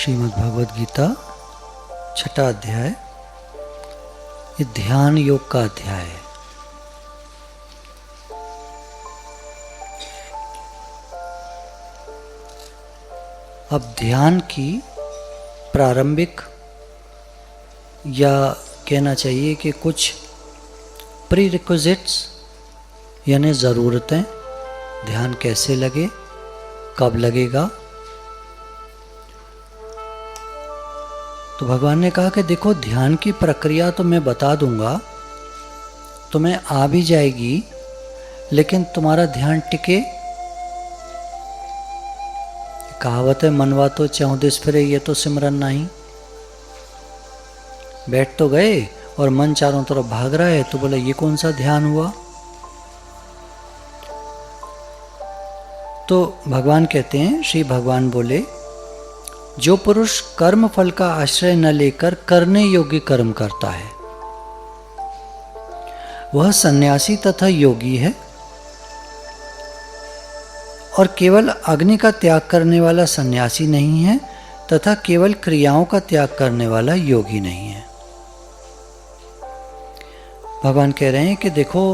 श्रीमद् भगवद गीता छठा अध्याय। ये ध्यान योग का अध्याय है। अब ध्यान की प्रारंभिक या कहना चाहिए कि कुछ प्री रिक्विजिट्स यानी ज़रूरतें, ध्यान कैसे लगे, कब लगेगा। तो भगवान ने कहा कि देखो ध्यान की प्रक्रिया तो मैं बता दूंगा, तुम्हें आ भी जाएगी, लेकिन तुम्हारा ध्यान टिके। कहावत है, मनवा तो 34 फिरे ये तो सिमरन नहीं। बैठ तो गए और मन चारों तरफ भाग रहा है, तो बोला ये कौन सा ध्यान हुआ। तो भगवान कहते हैं, श्री भगवान बोले, जो पुरुष कर्म फल का आश्रय न लेकर करने योग्य कर्म करता है वह सन्यासी तथा योगी है, और केवल अग्नि का त्याग करने वाला सन्यासी नहीं है तथा केवल क्रियाओं का त्याग करने वाला योगी नहीं है। भगवान कह रहे हैं कि देखो,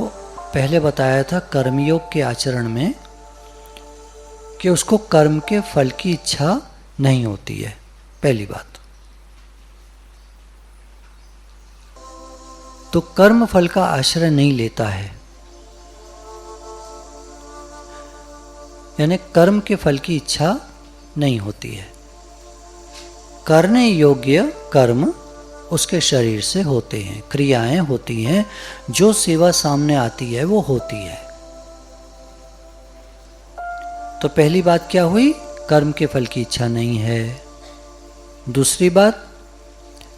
पहले बताया था कर्मयोग के आचरण में कि उसको कर्म के फल की इच्छा नहीं होती है, पहली बात। तो कर्म फल का आश्रय नहीं लेता है, यानी कर्म के फल की इच्छा नहीं होती है। करने योग्य कर्म उसके शरीर से होते हैं, क्रियाएं होती हैं, जो सेवा सामने आती है वो होती है। तो पहली बात क्या हुई, कर्म के फल की इच्छा नहीं है। दूसरी बात,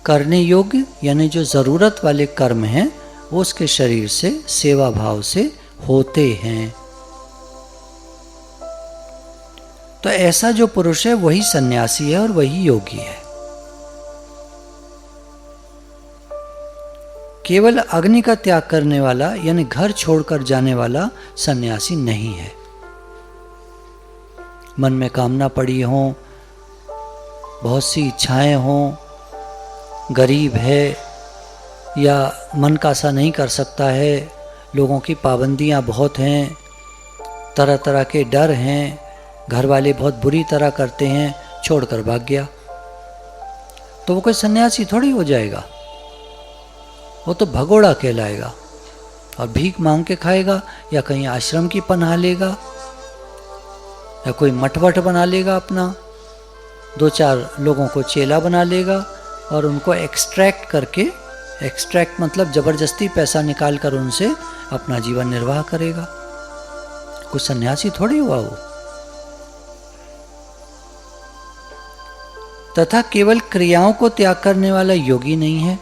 करने योग्य यानी जो जरूरत वाले कर्म हैं वो उसके शरीर से सेवा भाव से होते हैं। तो ऐसा जो पुरुष है वही सन्यासी है और वही योगी है। केवल अग्नि का त्याग करने वाला यानी घर छोड़कर जाने वाला सन्यासी नहीं है। मन में कामना पड़ी हो, बहुत सी इच्छाएं हों, गरीब है या मन का सा नहीं कर सकता है, लोगों की पाबंदियां बहुत हैं, तरह तरह के डर हैं, घर वाले बहुत बुरी तरह करते हैं, छोड़कर भाग गया, तो वो कोई सन्यासी थोड़ी हो जाएगा। वो तो भगोड़ा कहलाएगा और भीख मांग के खाएगा या कहीं आश्रम की पनाह लेगा या कोई मठवट बना लेगा अपना, 2-4 लोगों को चेला बना लेगा और उनको एक्सट्रैक्ट करके, एक्सट्रैक्ट मतलब जबरदस्ती पैसा निकाल कर उनसे अपना जीवन निर्वाह करेगा। कोई सन्यासी थोड़ी हुआ वो। तथा केवल क्रियाओं को त्याग करने वाला योगी नहीं है।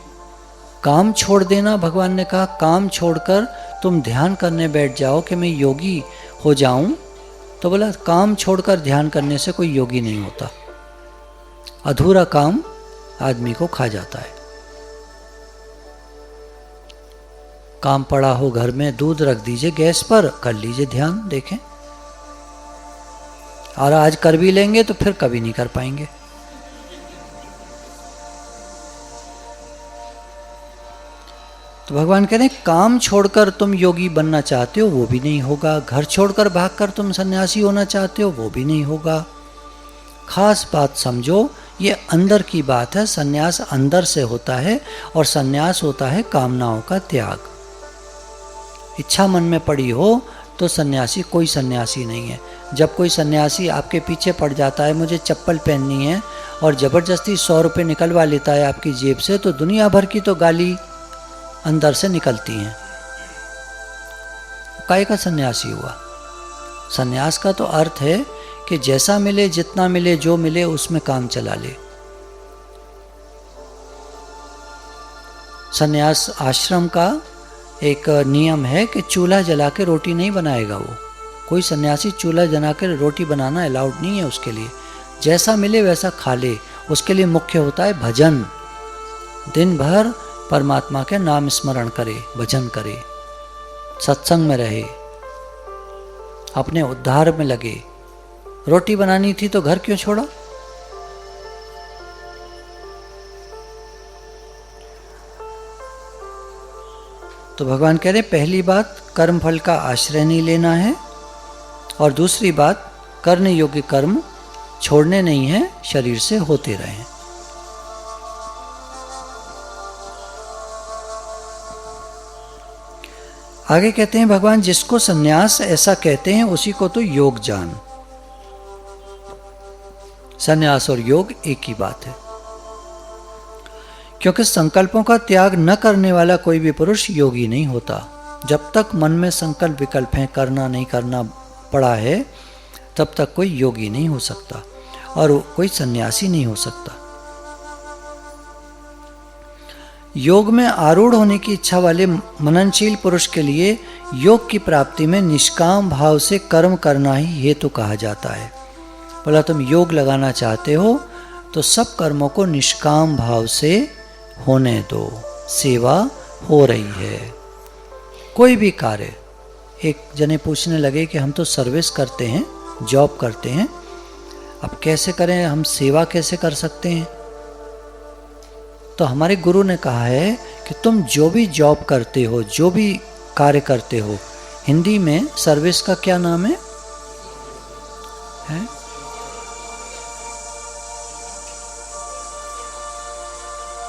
काम छोड़ देना, भगवान ने कहा काम छोड़कर तुम ध्यान करने बैठ जाओ कि मैं योगी हो जाऊं, तो बोला काम छोड़कर ध्यान करने से कोई योगी नहीं होता। अधूरा काम आदमी को खा जाता है। काम पड़ा हो घर में, दूध रख दीजिए गैस पर, कर लीजिए ध्यान, देखें। और आज कर भी लेंगे तो फिर कभी नहीं कर पाएंगे। तो भगवान कह रहे हैं, काम छोड़कर तुम योगी बनना चाहते हो वो भी नहीं होगा, घर छोड़कर भागकर तुम सन्यासी होना चाहते हो वो भी नहीं होगा। खास बात समझो, ये अंदर की बात है। सन्यास अंदर से होता है और सन्यास होता है कामनाओं का त्याग। इच्छा मन में पड़ी हो तो सन्यासी कोई सन्यासी नहीं है। जब कोई सन्यासी आपके पीछे पड़ जाता है, मुझे चप्पल पहननी है, और ज़बरदस्ती 100 रुपये निकलवा लेता है आपकी जेब से, तो दुनिया भर की तो गाली अंदर से निकलती हैं। काय का सन्यासी हुआ। सन्यास का तो अर्थ है कि जैसा मिले, जितना मिले, जो मिले उसमें काम चला ले। सन्यास आश्रम का एक नियम है कि चूल्हा जला के रोटी नहीं बनाएगा वो। कोई सन्यासी चूल्हा जला कर रोटी बनाना अलाउड नहीं है उसके लिए। जैसा मिले वैसा खा ले। उसके लिए मुख्य होता है भजन। दिन भर परमात्मा के नाम स्मरण करे, भजन करे, सत्संग में रहे, अपने उद्धार में लगे। रोटी बनानी थी तो घर क्यों छोड़ा? तो भगवान कह रहे पहली बात कर्म फल का आश्रय नहीं लेना है, और दूसरी बात करने योग्य कर्म छोड़ने नहीं है, शरीर से होते रहें। आगे कहते हैं भगवान, जिसको सन्यास ऐसा कहते हैं उसी को तो योग जान। सन्यास और योग एक ही बात है, क्योंकि संकल्पों का त्याग न करने वाला कोई भी पुरुष योगी नहीं होता। जब तक मन में संकल्प विकल्प हैं, करना नहीं करना पड़ा है, तब तक कोई योगी नहीं हो सकता और कोई सन्यासी नहीं हो सकता। योग में आरूढ़ होने की इच्छा वाले मननशील पुरुष के लिए योग की प्राप्ति में निष्काम भाव से कर्म करना ही हेतु कहा जाता है। बोला तुम योग लगाना चाहते हो तो सब कर्मों को निष्काम भाव से होने दो, सेवा हो रही है। कोई भी कार्य, एक जने पूछने लगे कि हम तो सर्विस करते हैं, जॉब करते हैं, अब कैसे करें, हम सेवा कैसे कर सकते हैं? तो हमारे गुरु ने कहा है कि तुम जो भी जॉब करते हो, जो भी कार्य करते हो, हिंदी में सर्विस का क्या नाम है?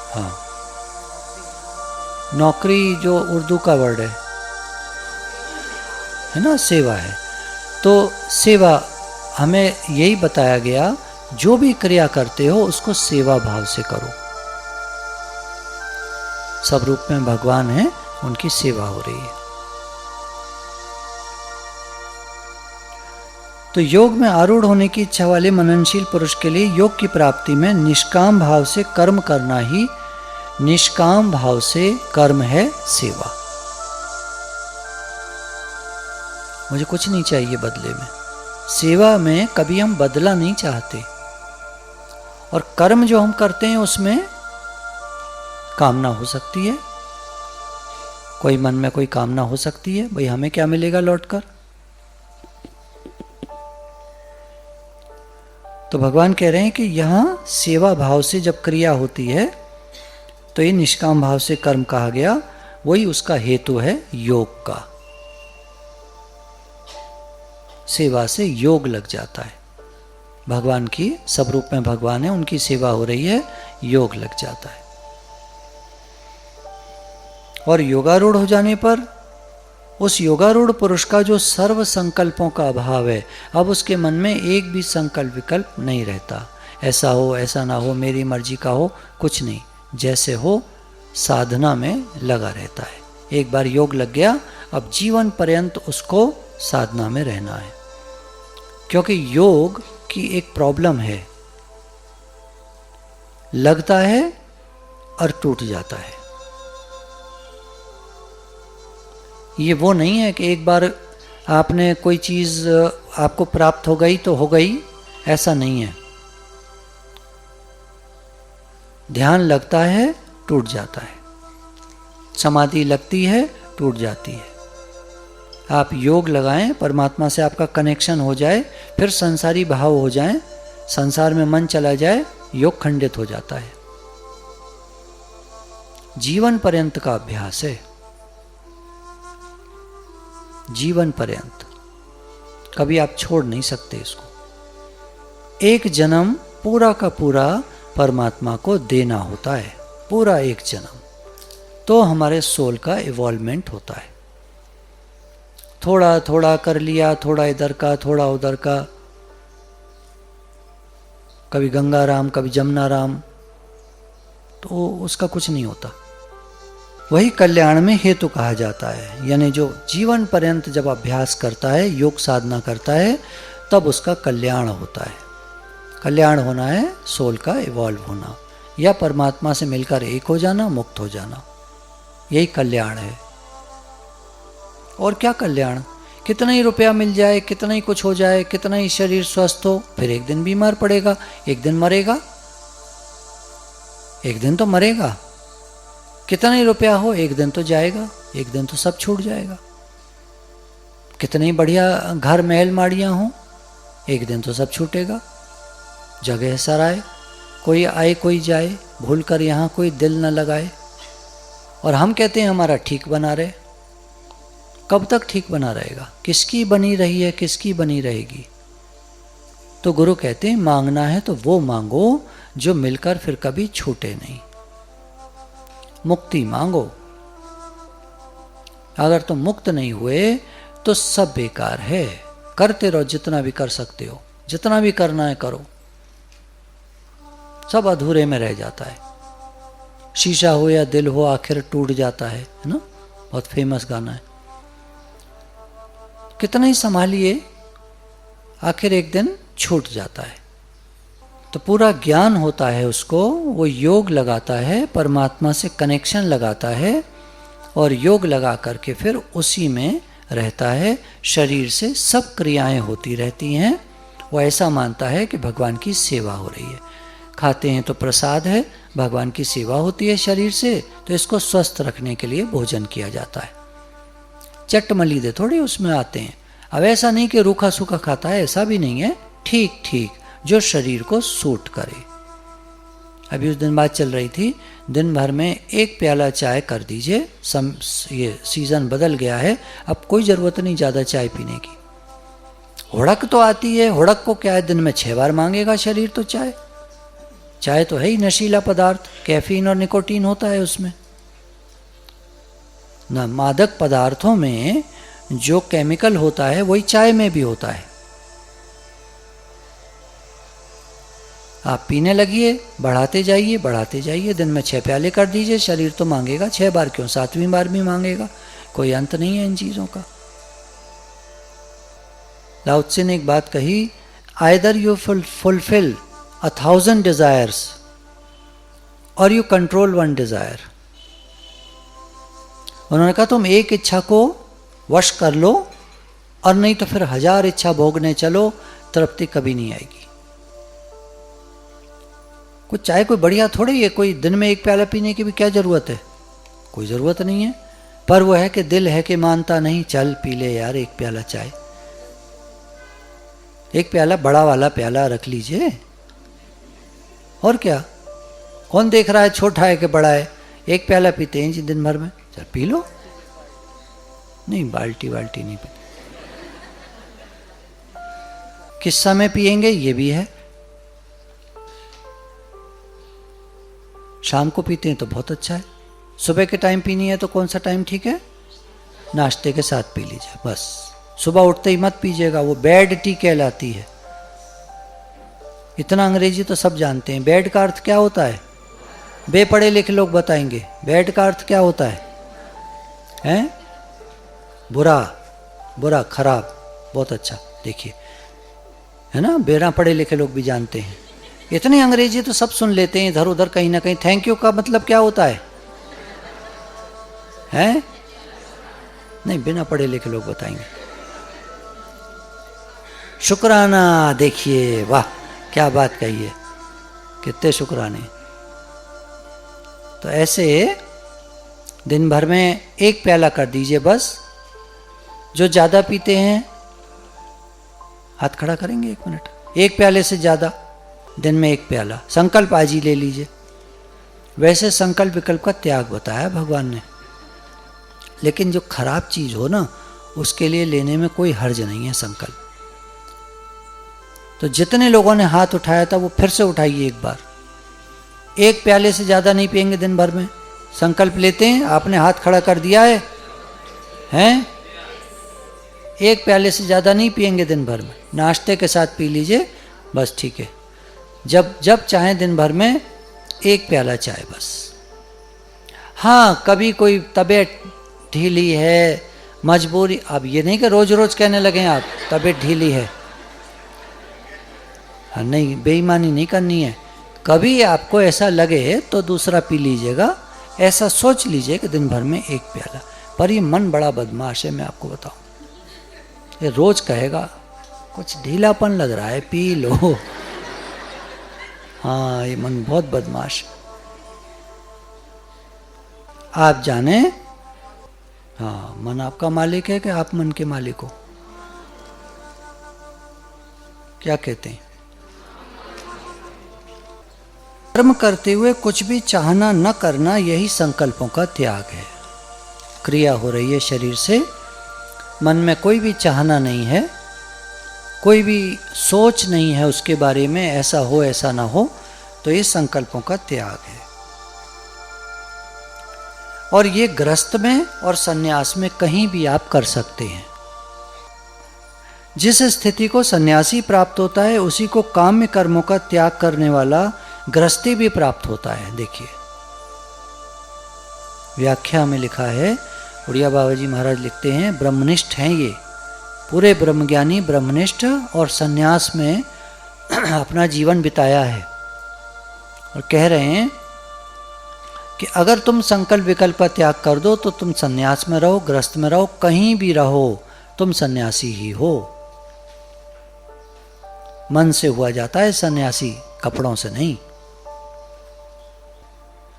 हाँ, नौकरी जो उर्दू का वर्ड है ना, सेवा है। तो सेवा हमें यही बताया गया, जो भी क्रिया करते हो उसको सेवा भाव से करो। सब रूप में भगवान है, उनकी सेवा हो रही है। तो योग में आरूढ़ होने की इच्छा वाले मननशील पुरुष के लिए योग की प्राप्ति में निष्काम भाव से कर्म करना ही, निष्काम भाव से कर्म है सेवा। मुझे कुछ नहीं चाहिए बदले में। सेवा में कभी हम बदला नहीं चाहते, और कर्म जो हम करते हैं उसमें कामना हो सकती है, कोई मन में कोई कामना हो सकती है, भाई हमें क्या मिलेगा लौटकर। तो भगवान कह रहे हैं कि यहां सेवा भाव से जब क्रिया होती है तो ये निष्काम भाव से कर्म कहा गया, वही उसका हेतु है योग का। सेवा से योग लग जाता है। भगवान की, सब रूप में भगवान है, उनकी सेवा हो रही है, योग लग जाता है। और योगारूढ़ हो जाने पर उस योगारूढ़ पुरुष का जो सर्व संकल्पों का अभाव है, अब उसके मन में एक भी संकल्प विकल्प नहीं रहता। ऐसा हो, ऐसा ना हो, मेरी मर्जी का हो, कुछ नहीं, जैसे हो साधना में लगा रहता है। एक बार योग लग गया, अब जीवन पर्यंत उसको साधना में रहना है। क्योंकि योग की एक प्रॉब्लम है, लगता है और टूट जाता है। ये वो नहीं है कि एक बार आपने कोई चीज़ आपको प्राप्त हो गई तो हो गई, ऐसा नहीं है। ध्यान लगता है, टूट जाता है। समाधि लगती है, टूट जाती है। आप योग लगाएं, परमात्मा से आपका कनेक्शन हो जाए, फिर संसारी भाव हो जाए, संसार में मन चला जाए, योग खंडित हो जाता है। जीवन पर्यंत का अभ्यास है, जीवन पर्यंत, कभी आप छोड़ नहीं सकते इसको। एक जन्म पूरा का पूरा परमात्मा को देना होता है, पूरा एक जन्म, तो हमारे सोल का इवॉल्वमेंट होता है। थोड़ा थोड़ा कर लिया, थोड़ा इधर का, थोड़ा उधर का, कभी गंगा राम, कभी जमुना राम, तो उसका कुछ नहीं होता। वही कल्याण में हेतु कहा जाता है। यानी जो जीवन पर्यंत जब अभ्यास करता है, योग साधना करता है, तब उसका कल्याण होता है। कल्याण होना है सोल का इवॉल्व होना, या परमात्मा से मिलकर एक हो जाना, मुक्त हो जाना, यही कल्याण है। और क्या कल्याण? कितना ही रुपया मिल जाए, कितना ही कुछ हो जाए, कितना ही शरीर स्वस्थ हो, फिर एक दिन बीमार पड़ेगा, एक दिन मरेगा, एक दिन तो मरेगा। कितना ही रुपया हो, एक दिन तो जाएगा, एक दिन तो सब छूट जाएगा। कितने ही बढ़िया घर महल माड़ियाँ हों, एक दिन तो सब छूटेगा। जगह सराय, कोई आए कोई जाए, भूल कर यहाँ कोई दिल न लगाए। और हम कहते हैं हमारा ठीक बना रहे। कब तक ठीक बना रहेगा? किसकी बनी रही है, किसकी बनी रहेगी? तो गुरु कहते हैं मांगना है तो वो मांगो जो मिलकर फिर कभी छूटे नहीं। मुक्ति मांगो। अगर तुम मुक्त नहीं हुए तो सब बेकार है। करते रहो जितना भी कर सकते हो, जितना भी करना है करो, सब अधूरे में रह जाता है। शीशा हो या दिल हो आखिर टूट जाता है ना? बहुत फेमस गाना है। कितना ही संभालिए आखिर एक दिन छूट जाता है। तो पूरा ज्ञान होता है उसको, वो योग लगाता है, परमात्मा से कनेक्शन लगाता है और योग लगा करके फिर उसी में रहता है। शरीर से सब क्रियाएं होती रहती हैं। वो ऐसा मानता है कि भगवान की सेवा हो रही है। खाते हैं तो प्रसाद है, भगवान की सेवा होती है शरीर से, तो इसको स्वस्थ रखने के लिए भोजन किया जाता है। चट मलीदे थोड़ी उसमें आते हैं। अब ऐसा नहीं कि रूखा सूखा खाता है, ऐसा भी नहीं है। ठीक ठीक जो शरीर को सूट करे। अभी उस दिन बात चल रही थी, दिन भर में एक प्याला चाय कर दीजिए। ये सीज़न बदल गया है, अब कोई ज़रूरत नहीं ज़्यादा चाय पीने की। हुड़क तो आती है, हुड़क को क्या है, दिन में 6 बार मांगेगा शरीर तो चाय। चाय तो है ही नशीला पदार्थ, कैफीन और निकोटीन होता है उसमें ना। मादक पदार्थों में जो केमिकल होता है वही चाय में भी होता है। आप पीने लगिए, बढ़ाते जाइए बढ़ाते जाइए, दिन में 6 प्याले कर दीजिए, शरीर तो मांगेगा 6 बार, क्यों 7वीं बार भी मांगेगा। कोई अंत नहीं है इन चीज़ों का। लाओ त्से ने एक बात कही, आइदर यू फुलफिल 1000 डिजायर्स और यू कंट्रोल 1 डिजायर। उन्होंने कहा तुम एक इच्छा को वश कर लो और नहीं तो फिर 1000 इच्छा भोगने चलो, तृप्ति कभी नहीं आएगी। कुछ चाहे कोई बढ़िया थोड़ी है, कोई दिन में 1 प्याला पीने की भी क्या जरूरत है? कोई ज़रूरत नहीं है। पर वो है कि दिल है कि मानता नहीं, चल पी ले यार 1 प्याला चाय। 1 प्याला बड़ा वाला प्याला रख लीजिए, और क्या? कौन देख रहा है छोटा है कि बड़ा है? 1 प्याला पीते हैं जी दिन भर में, चल पी लो। नहीं, बाल्टी वाल्टी नहीं पीते। किस समय पिएंगे ये भी है। शाम को पीते हैं तो बहुत अच्छा है। सुबह के टाइम पीनी है तो कौन सा टाइम ठीक है? नाश्ते के साथ पी लीजिए बस। सुबह उठते ही मत पीजिएगा, वो बैड टी कहलाती है। इतना अंग्रेजी तो सब जानते हैं। बैड का अर्थ क्या होता है? बेपढ़े लिखे लोग बताएंगे बैड का अर्थ क्या होता है? हैं? बुरा, बुरा, खराब। बहुत अच्छा, देखिए है ना, बिना पढ़े लिखे लोग भी जानते हैं। इतनी अंग्रेजी तो सब सुन लेते हैं इधर उधर कहीं ना कहीं। थैंक यू का मतलब क्या होता है? हैं? नहीं, बिना पढ़े लिखे लोग बताएंगे। शुक्राना, देखिए वाह क्या बात कही है, कितने शुक्राने। तो ऐसे दिन भर में 1 प्याला कर दीजिए बस। जो ज़्यादा पीते हैं हाथ खड़ा करेंगे 1 मिनट। 1 प्याले से ज़्यादा, दिन में 1 प्याला। संकल्प आज ही ले लीजिए। वैसे संकल्प विकल्प का त्याग बताया भगवान ने, लेकिन जो खराब चीज़ हो ना उसके लिए लेने में कोई हर्ज नहीं है संकल्प। तो जितने लोगों ने हाथ उठाया था वो फिर से उठाइए एक बार। 1 प्याले से ज़्यादा नहीं पिएंगे दिन भर में। संकल्प लेते हैं, आपने हाथ खड़ा कर दिया है, हैं? 1 प्याले से ज़्यादा नहीं पिएंगे दिन भर में। नाश्ते के साथ पी लीजिए बस, ठीक है। जब चाहें दिन भर में 1 प्याला चाय बस। हाँ, कभी कोई तबीयत ढीली है, मजबूरी, अब ये नहीं कि रोज रोज कहने लगे आप तबीयत ढीली है। हाँ, नहीं, बेईमानी नहीं करनी है। कभी आपको ऐसा लगे तो दूसरा पी लीजिएगा। ऐसा सोच लीजिए कि दिन भर में 1 प्याला। पर ये मन बड़ा बदमाश है, मैं आपको बताऊं। ये रोज कहेगा कुछ ढीलापन लग रहा है, पी लो। हाँ, ये मन बहुत बदमाश। आप जाने, हाँ, मन आपका मालिक है कि आप मन के मालिक हो? क्या कहते हैं? कर्म करते हुए कुछ भी चाहना न करना, यही संकल्पों का त्याग है। क्रिया हो रही है शरीर से, मन में कोई भी चाहना नहीं है, कोई भी सोच नहीं है उसके बारे में, ऐसा हो ऐसा ना हो, तो ये संकल्पों का त्याग है। और ये गृहस्थ में और सन्यास में कहीं भी आप कर सकते हैं। जिस स्थिति को सन्यासी प्राप्त होता है उसी को काम्य कर्मों का त्याग करने वाला गृहस्थी भी प्राप्त होता है। देखिए व्याख्या में लिखा है, उड़िया बाबा जी महाराज लिखते हैं, ब्रह्मनिष्ठ हैं ये, पूरे ब्रह्मज्ञानी ब्रह्मनिष्ठ, और सन्यास में अपना जीवन बिताया है। और कह रहे हैं कि अगर तुम संकल्प विकल्प का त्याग कर दो तो तुम सन्यास में रहो, गृहस्थ में रहो, कहीं भी रहो, तुम सन्यासी ही हो। मन से हुआ जाता है सन्यासी, कपड़ों से नहीं।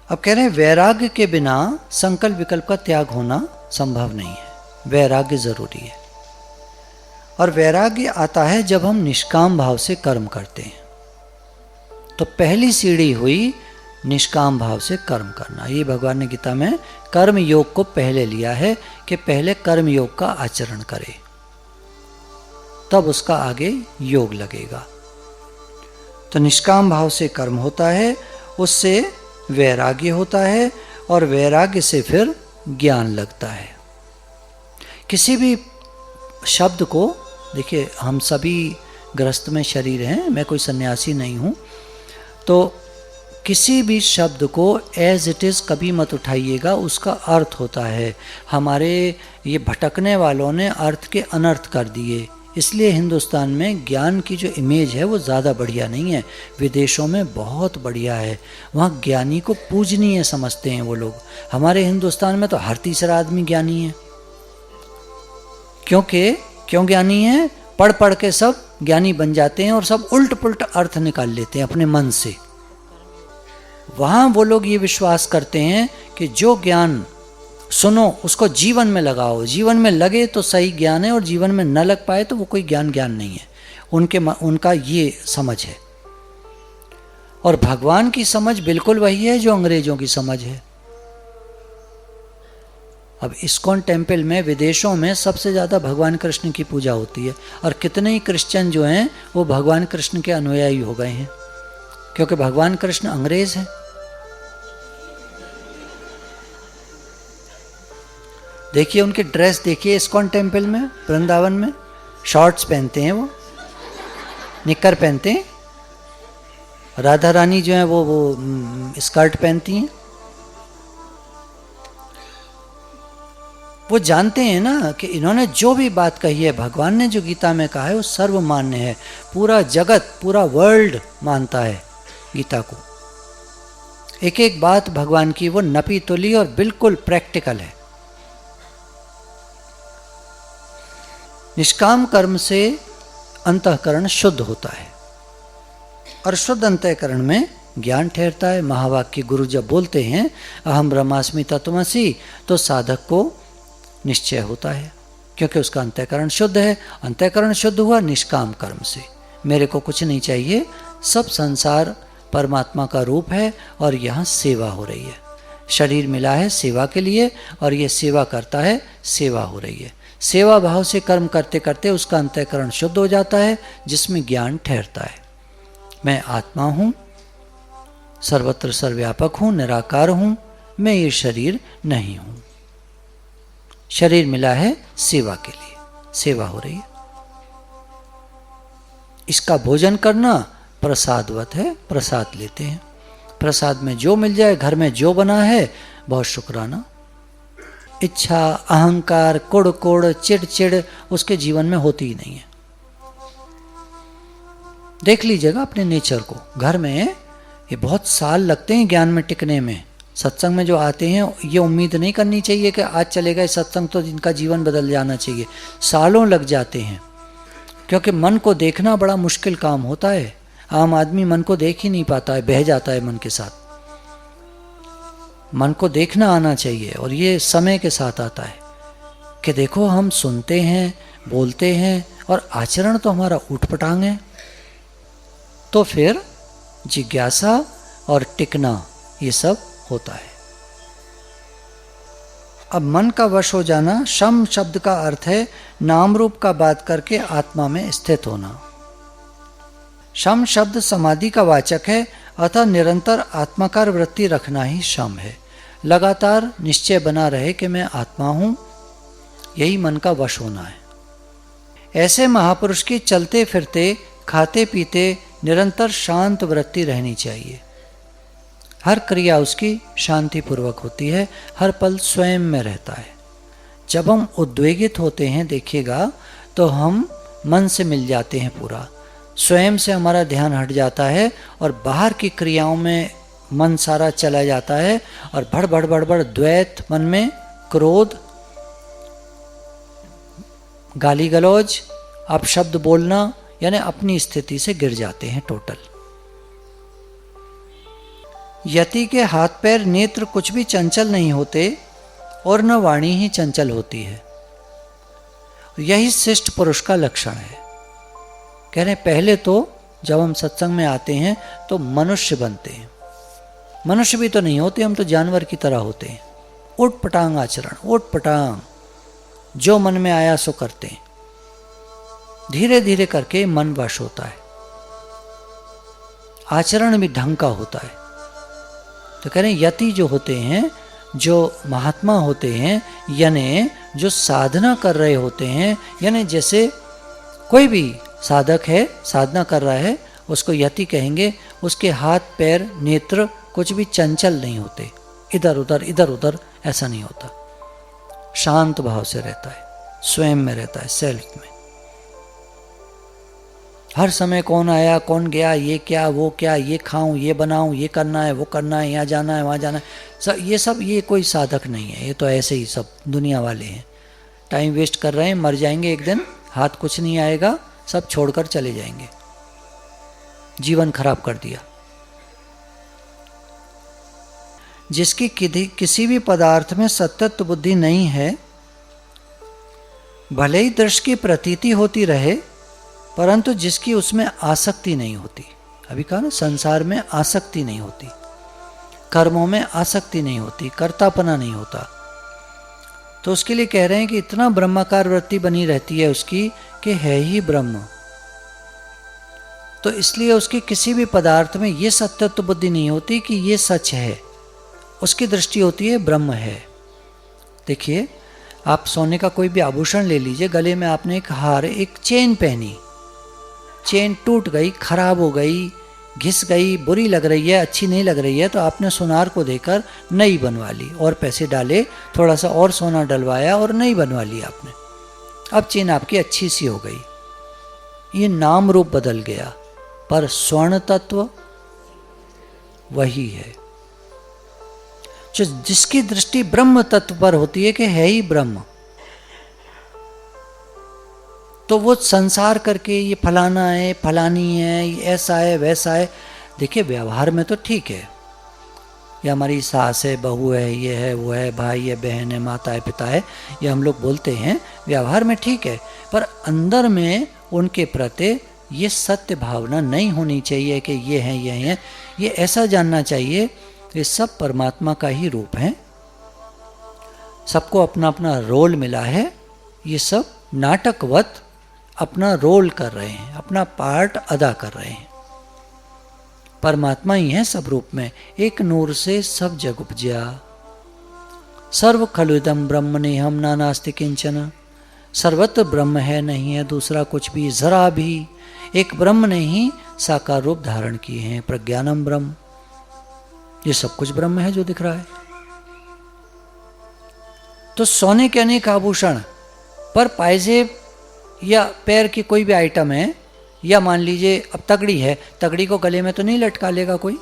अब कह रहे हैं वैराग्य के बिना संकल्प विकल्प का त्याग होना संभव नहीं है, वैराग्य जरूरी है। और वैराग्य आता है जब हम निष्काम भाव से कर्म करते हैं। तो पहली सीढ़ी हुई निष्काम भाव से कर्म करना। ये भगवान ने गीता में कर्म योग को पहले लिया है कि पहले कर्म योग का आचरण करे, तब उसका आगे योग लगेगा। तो निष्काम भाव से कर्म होता है, उससे वैराग्य होता है, और वैराग्य से फिर ज्ञान लगता है। किसी भी शब्द को देखिए, हम सभी गृहस्थ में शरीर हैं, मैं कोई सन्यासी नहीं हूँ, तो किसी भी शब्द को एज इट इज़ कभी मत उठाइएगा, उसका अर्थ होता है। हमारे ये भटकने वालों ने अर्थ के अनर्थ कर दिए, इसलिए हिंदुस्तान में ज्ञान की जो इमेज है वो ज़्यादा बढ़िया नहीं है, विदेशों में बहुत बढ़िया है। वहाँ ज्ञानी को पूजनीय समझते हैं वो लोग। हमारे हिंदुस्तान में तो हर तीसरा आदमी ज्ञानी है। क्यों ज्ञानी है? पढ़ पढ़ के सब ज्ञानी बन जाते हैं और सब उल्ट पुल्ट अर्थ निकाल लेते हैं अपने मन से। वहाँ वो लोग ये विश्वास करते हैं कि जो ज्ञान सुनो उसको जीवन में लगाओ, जीवन में लगे तो सही ज्ञान है, और जीवन में न लग पाए तो वो कोई ज्ञान नहीं है। उनका ये समझ है। और भगवान की समझ बिल्कुल वही है जो अंग्रेजों की समझ है। अब इस्कॉन टेम्पल में विदेशों में सबसे ज़्यादा भगवान कृष्ण की पूजा होती है, और कितने ही क्रिश्चियन जो हैं वो भगवान कृष्ण के अनुयायी हो गए हैं, क्योंकि भगवान कृष्ण अंग्रेज हैं। देखिए उनकी ड्रेस देखिए, इस्कॉन टेम्पल में वृंदावन में शॉर्ट्स पहनते हैं, वो निक्कर पहनते हैं। राधा रानी जो है वो स्कर्ट पहनती हैं। वो जानते हैं ना कि इन्होंने जो भी बात कही है, भगवान ने जो गीता में कहा है वो सर्वमान्य है। पूरा जगत, पूरा वर्ल्ड मानता है गीता को। एक एक बात भगवान की वो नपी तुली और बिल्कुल प्रैक्टिकल है। निष्काम कर्म से अंतःकरण शुद्ध होता है, और शुद्ध अंतःकरण में ज्ञान ठहरता है। महावाक्य गुरु जब बोलते हैं अहम ब्रह्मास्मि तत्त्वमसि, तो साधक को निश्चय होता है, क्योंकि उसका अंतःकरण शुद्ध है। अंतःकरण शुद्ध हुआ निष्काम कर्म से। मेरे को कुछ नहीं चाहिए, सब संसार परमात्मा का रूप है और यहाँ सेवा हो रही है। शरीर मिला है सेवा के लिए, और ये सेवा करता है, सेवा हो रही है। सेवा भाव से कर्म करते करते उसका अंतःकरण शुद्ध हो जाता है, जिसमें ज्ञान ठहरता है। मैं आत्मा हूँ, सर्वत्र सर्वव्यापक हूँ, निराकार हूँ, मैं ये शरीर नहीं हूँ। शरीर मिला है सेवा के लिए, सेवा हो रही है। इसका भोजन करना प्रसादवत है, प्रसाद लेते हैं। प्रसाद में जो मिल जाए, घर में जो बना है, बहुत शुक्राना। इच्छा, अहंकार, कुड़ चिड़ उसके जीवन में होती ही नहीं है। देख लीजिएगा अपने नेचर को। घर में ये बहुत साल लगते हैं ज्ञान में टिकने में। सत्संग में जो आते हैं ये उम्मीद नहीं करनी चाहिए कि आज चलेगा इस सत्संग तो इनका जीवन बदल जाना चाहिए। सालों लग जाते हैं, क्योंकि मन को देखना बड़ा मुश्किल काम होता है। आम आदमी मन को देख ही नहीं पाता है, बह जाता है मन के साथ। मन को देखना आना चाहिए, और ये समय के साथ आता है कि देखो हम सुनते हैं, बोलते हैं, और आचरण तो हमारा ऊटपटांग है। तो फिर जिज्ञासा और टिकना ये सब होता है। अब मन का वश हो जाना, शम शब्द का अर्थ है नाम रूप का बात करके आत्मा में स्थित होना। शम शब्द समाधि का वाचक है, अतः निरंतर आत्माकार वृत्ति रखना ही शम है। लगातार निश्चय बना रहे कि मैं आत्मा हूं, यही मन का वश होना है। ऐसे महापुरुष की चलते फिरते खाते पीते निरंतर शांत वृत्ति रहनी चाहिए। हर क्रिया उसकी शांति पूर्वक होती है, हर पल स्वयं में रहता है। जब हम उद्वेगित होते हैं देखिएगा तो हम मन से मिल जाते हैं, पूरा स्वयं से हमारा ध्यान हट जाता है और बाहर की क्रियाओं में मन सारा चला जाता है और भड़ द्वैत मन में, क्रोध, गाली गलौज, अपशब्द बोलना, यानी अपनी स्थिति से गिर जाते हैं टोटल। यति के हाथ पैर नेत्र कुछ भी चंचल नहीं होते और न वाणी ही चंचल होती है। यही शिष्ट पुरुष का लक्षण है। कह रहे पहले तो जब हम सत्संग में आते हैं तो मनुष्य बनते हैं। मनुष्य भी तो नहीं होते, हम तो जानवर की तरह होते हैं। उठ पटांग आचरण, उठ पटांग, जो मन में आया सो करते हैं। धीरे धीरे करके मन वश होता है, आचरण भी ढंग का होता है। तो कह रहे हैं यति जो होते हैं, जो महात्मा होते हैं, यानी जो साधना कर रहे होते हैं, यानी जैसे कोई भी साधक है, साधना कर रहा है, उसको यति कहेंगे। उसके हाथ पैर नेत्र कुछ भी चंचल नहीं होते, इधर उधर ऐसा नहीं होता। शांत भाव से रहता है, स्वयं में रहता है, सेल्फ में। हर समय कौन आया कौन गया, ये क्या वो क्या, ये खाऊं ये बनाऊं, ये करना है वो करना है, यहाँ जाना है वहाँ जाना है, सब ये कोई साधक नहीं है। ये तो ऐसे ही सब दुनिया वाले हैं, टाइम वेस्ट कर रहे हैं। मर जाएंगे एक दिन, हाथ कुछ नहीं आएगा, सब छोड़कर चले जाएंगे। जीवन खराब कर दिया। जिसकी किसी भी पदार्थ में सत्यत्व बुद्धि नहीं है, भले ही दृश्य की प्रतीति होती रहे, परंतु जिसकी उसमें आसक्ति नहीं होती। अभी कहा ना, संसार में आसक्ति नहीं होती, कर्मों में आसक्ति नहीं होती, कर्तापना नहीं होता, तो उसके लिए कह रहे हैं कि इतना ब्रह्माकार वृत्ति बनी रहती है उसकी कि है ही ब्रह्म। तो इसलिए उसकी किसी भी पदार्थ में ये सत्यत्व बुद्धि नहीं होती कि ये सच है। उसकी दृष्टि होती है ब्रह्म है। देखिए, आप सोने का कोई भी आभूषण ले लीजिए, गले में आपने एक हार, एक चेन पहनी, चेन टूट गई, खराब हो गई, घिस गई, बुरी लग रही है, अच्छी नहीं लग रही है, तो आपने सुनार को देकर नई बनवा ली, और पैसे डाले, थोड़ा सा और सोना डलवाया और नई बनवा ली आपने। अब चेन आपकी अच्छी सी हो गई, ये नाम रूप बदल गया, पर स्वर्ण तत्व वही है। जिसकी दृष्टि ब्रह्म तत्व पर होती है कि है ही ब्रह्म, तो वो संसार करके ये फलाना है फलानी है, ये ऐसा है वैसा है। देखिए, व्यवहार में तो ठीक है, ये हमारी सास है, बहू है, ये है वो है, भाई है, बहन है, माता है, पिता है, ये हम लोग बोलते हैं, व्यवहार में ठीक है, पर अंदर में उनके प्रति ये सत्य भावना नहीं होनी चाहिए कि ये हैं ये हैं। ये ऐसा जानना चाहिए ये सब परमात्मा का ही रूप है, सबको अपना अपना रोल मिला है, ये सब नाटकवत अपना रोल कर रहे हैं, अपना पार्ट अदा कर रहे हैं। परमात्मा ही है सब रूप में, एक नूर से सब जग उपजा। सर्व खलु इदं ब्रह्म नेहम नानास्ति किंचन, सर्वत्र ब्रह्म है, नहीं है दूसरा कुछ भी, जरा भी। एक ब्रह्म ने ही साकार रूप धारण किए हैं, प्रज्ञानम ब्रह्म। ये सब कुछ ब्रह्म है जो दिख रहा है। तो सोने के अनेक आभूषण, पर पायजेब या पैर की कोई भी आइटम है, या मान लीजिए अब तगड़ी है, तगड़ी को गले में तो नहीं लटका लेगा कोई,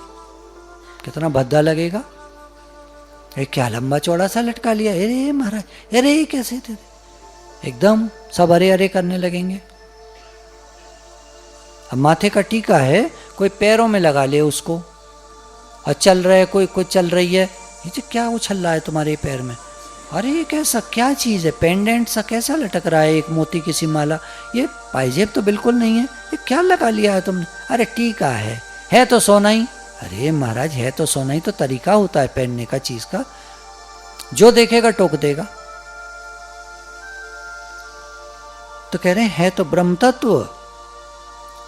कितना भद्दा लगेगा। अरे क्या लंबा चौड़ा सा लटका लिया, अरे महाराज, अरे कैसे थे, एकदम सब अरे अरे करने लगेंगे। अब माथे का टीका है, कोई पैरों में लगा ले उसको, और चल रहे कोई चल रही है, ये क्या उछल रहा है तुम्हारे पैर में, अरे ये कैसा क्या चीज़ है, पेंडेंट सा कैसा लटक रहा है, एक मोती की सी माला, ये पायजेब तो बिल्कुल नहीं है, ये क्या लगा लिया है तुमने, अरे टीका है तो सोना ही। अरे महाराज, है तो सोना ही, तो तरीका होता है पहनने का चीज़ का। जो देखेगा टोक देगा। तो कह रहे हैं तो ब्रह्म तत्व,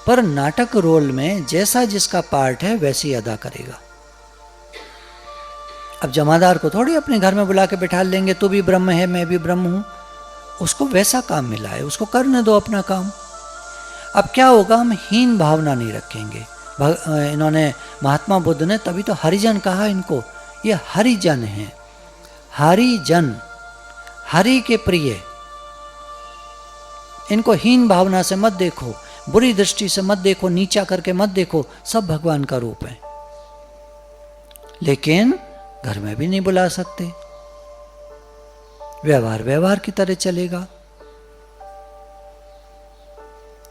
पर नाटक रोल में जैसा जिसका पार्ट है वैसी अदा करेगा। अब जमादार को थोड़ी अपने घर में बुला के बिठा लेंगे, तू भी ब्रह्म है मैं भी ब्रह्म हूं। उसको वैसा काम मिला है, उसको करने दो अपना काम। अब क्या होगा, हम हीन भावना नहीं रखेंगे। इन्होंने महात्मा बुद्ध ने तभी तो हरिजन कहा इनको, ये हरिजन है। हरिजन, हरि के प्रिय। इनको हीन भावना से मत देखो, बुरी दृष्टि से मत देखो, नीचा करके मत देखो, सब भगवान का रूप है। लेकिन घर में भी नहीं बुला सकते, व्यवहार व्यवहार की तरह चलेगा।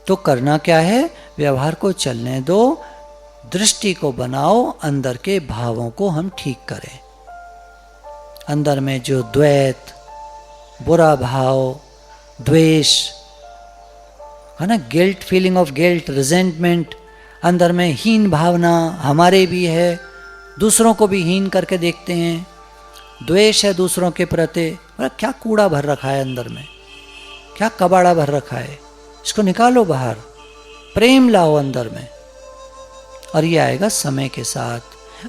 तो करना क्या है, व्यवहार को चलने दो, दृष्टि को बनाओ, अंदर के भावों को हम ठीक करें। अंदर में जो द्वैत, बुरा भाव, द्वेष है ना, guilt, feeling of guilt, resentment, अंदर में हीन भावना हमारे भी है, दूसरों को भी हीन करके देखते हैं, द्वेष है दूसरों के प्रति। क्या कूड़ा भर रखा है अंदर में, क्या कबाड़ा भर रखा है, इसको निकालो बाहर, प्रेम लाओ अंदर में। और ये आएगा समय के साथ,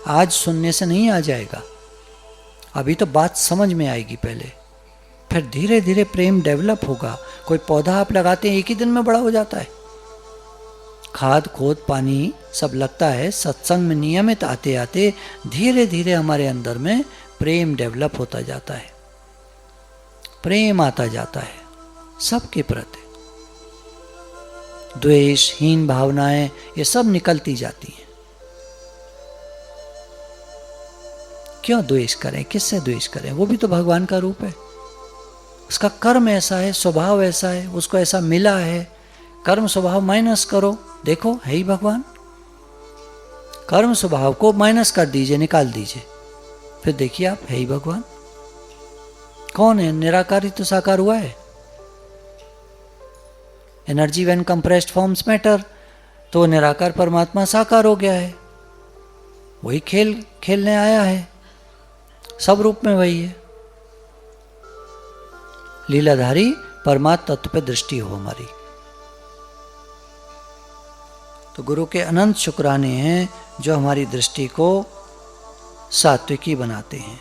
आज सुनने से नहीं आ जाएगा। अभी तो बात समझ में आएगी पहले, फिर धीरे धीरे प्रेम डेवलप होगा। कोई पौधा आप लगाते हैं एक ही दिन में बड़ा हो जाता है, खाद खोद पानी सब लगता है। सत्संग में नियमित आते आते धीरे धीरे हमारे अंदर में प्रेम डेवलप होता जाता है, प्रेम आता जाता है सबके प्रति। द्वेष, हीन भावनाएं ये सब निकलती जाती हैं। क्यों द्वेष करें, किससे द्वेष करें, वो भी तो भगवान का रूप है। उसका कर्म ऐसा है, स्वभाव ऐसा है, उसको ऐसा मिला है। कर्म स्वभाव माइनस करो, देखो है ही भगवान। कर्म स्वभाव को माइनस कर दीजिए, निकाल दीजिए, फिर देखिए आप है ही भगवान। कौन है, निराकारी तो साकार हुआ है। Energy when compressed forms matter, तो निराकार परमात्मा साकार हो गया है। वही खेल खेलने आया है, सब रूप में वही है। लीलाधारी परमात्म तत्व पे दृष्टि हो हमारी। तो गुरु के अनंत शुक्राने हैं जो हमारी दृष्टि को सात्विकी बनाते हैं।